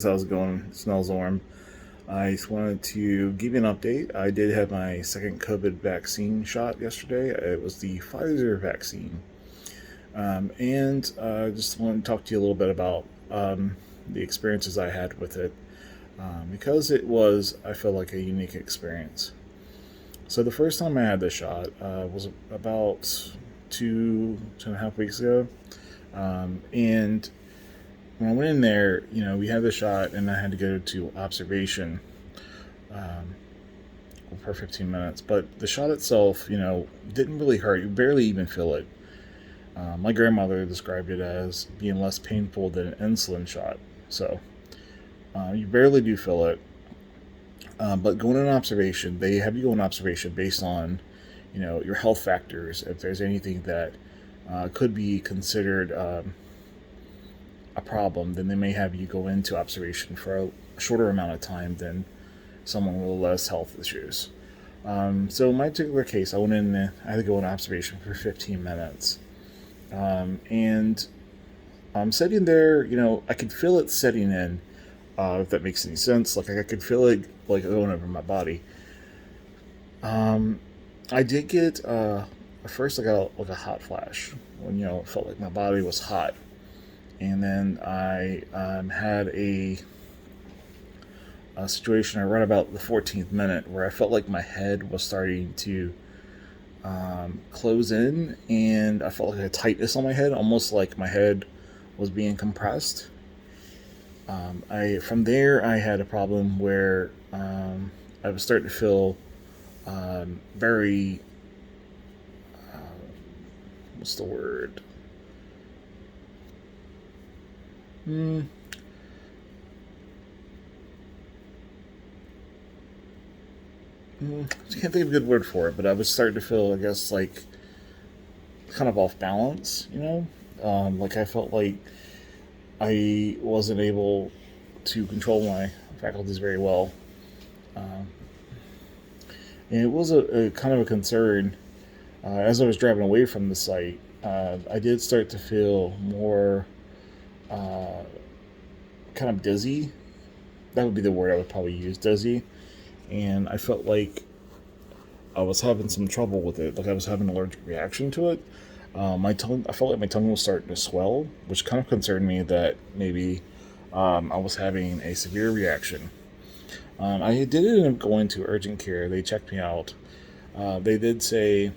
How's it going? Snellstorm. I just wanted to give you an update. I did have my second COVID vaccine shot yesterday. It was the Pfizer vaccine. And just wanted to talk to you a little bit about the experiences I had with it because it was, I feel like, a unique experience. So the first time I had the shot was about 2.5 weeks ago. And when I went in there, we had the shot, and I had to go to observation um, for 15 minutes. But the shot itself, didn't really hurt. You barely even feel it. My grandmother described it as being less painful than an insulin shot. So you barely do feel it. But going in observation, they have you go in observation based on, your health factors. If there's anything that could be considered a problem, then they may have you go into observation for a shorter amount of time than someone with less health issues. So in my particular case, I went in. I had to go in observation for 15 minutes, and I'm sitting there. I could feel it setting in. If that makes any sense, like I could feel it like going over my body. Um, I did get at first I got like a hot flash when it felt like my body was hot, and then I had a situation right about the 14th minute where I felt like my head was starting to close in, and I felt like a tightness on my head, almost like my head was being compressed. I From there I had a problem where I was starting to feel very what's the word? Mm, I can't think of a good word for it, but I was starting to feel, I guess, like kind of off balance. Like I felt like I wasn't able to control my faculties very well. Um, and it was a kind of a concern as I was driving away from the site. I did start to feel more uh, kind of dizzy. That would be the word I would probably use, dizzy. And I felt like I was having some trouble with it, like I was having an allergic reaction to it. My tongue, I felt like my tongue was starting to swell, which kind of concerned me that maybe I was having a severe reaction. I did end up going to urgent care. They checked me out. They did say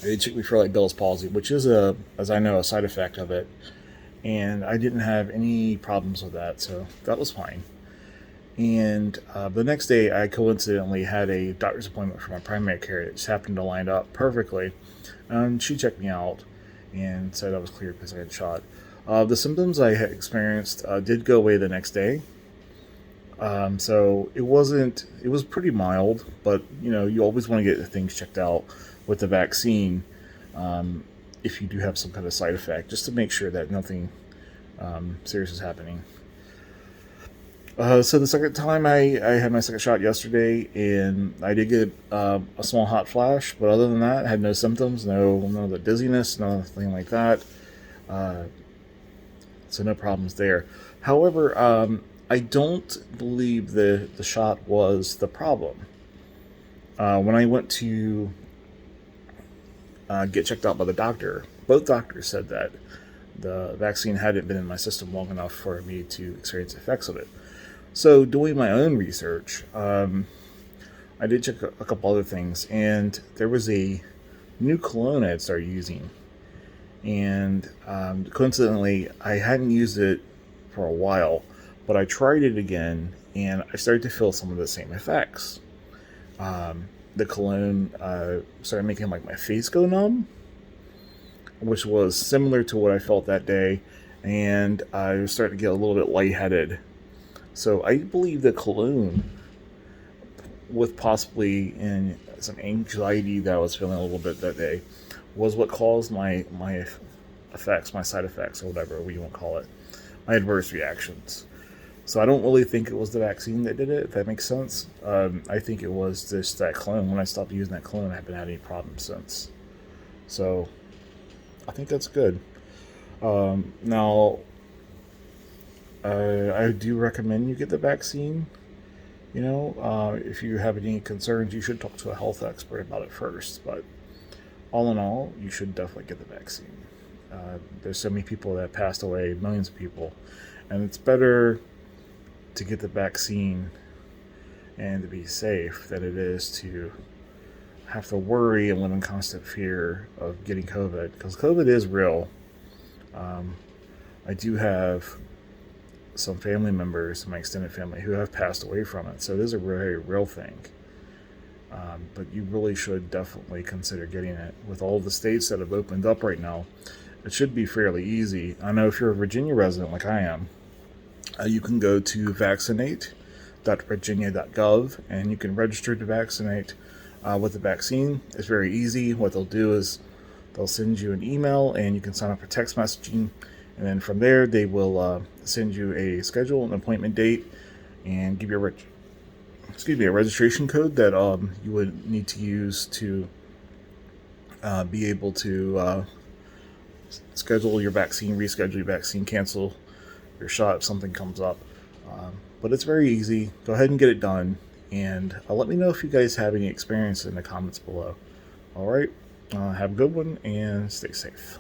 they checked me for like Bell's palsy, which is as I know, a side effect of it, and I didn't have any problems with that, so that was fine. And the next day, I coincidentally had a doctor's appointment for my primary care. It just happened to line up perfectly. She checked me out and said I was cleared because I had shot. The symptoms I had experienced did go away the next day. So it wasn't. It was pretty mild, but you always want to get things checked out with the vaccine um, if you do have some kind of side effect, just to make sure that nothing serious is happening. So the second time I had my second shot yesterday, and I did get a small hot flash, but other than that, I had no symptoms, none of the dizziness, nothing like that. Uh, so no problems there. However, I don't believe the shot was the problem. When I went to get checked out by the doctor, both doctors said that the vaccine hadn't been in my system long enough for me to experience effects of it. So, doing my own research, I did check a couple other things, and there was a new cologne I had started using. And coincidentally, I hadn't used it for a while, but I tried it again, and I started to feel some of the same effects. The cologne started making like my face go numb, which was similar to what I felt that day, and I was starting to get a little bit lightheaded. So I believe the cologne, with possibly in some anxiety that I was feeling a little bit that day, was what caused my effects, my side effects, or whatever you want to call it, my adverse reactions. So I don't really think it was the vaccine that did it, if that makes sense. I think it was just that clone. When I stopped using that clone, I haven't had any problems since. So I think that's good. Now, I do recommend you get the vaccine. If you have any concerns, you should talk to a health expert about it first. But all in all, you should definitely get the vaccine. There's so many people that passed away, millions of people, and it's better to get the vaccine and to be safe than it is to have to worry and live in constant fear of getting COVID, because COVID is real. Um, I do have some family members, my extended family, who have passed away from it, so it is a very real thing. But you really should definitely consider getting it. With all the states that have opened up right now, it should be fairly easy. I know if you're a Virginia resident like I am, you can go to vaccinate.virginia.gov and you can register to vaccinate with the vaccine. It's very easy. What they'll do is they'll send you an email and you can sign up for text messaging. And then from there, they will send you a schedule, an appointment date, and give you a registration code that you would need to use to be able to schedule your vaccine, reschedule your vaccine, cancel your shot if something comes up. But it's very easy. Go ahead and get it done. And let me know if you guys have any experience in the comments below. All right. Have a good one and stay safe.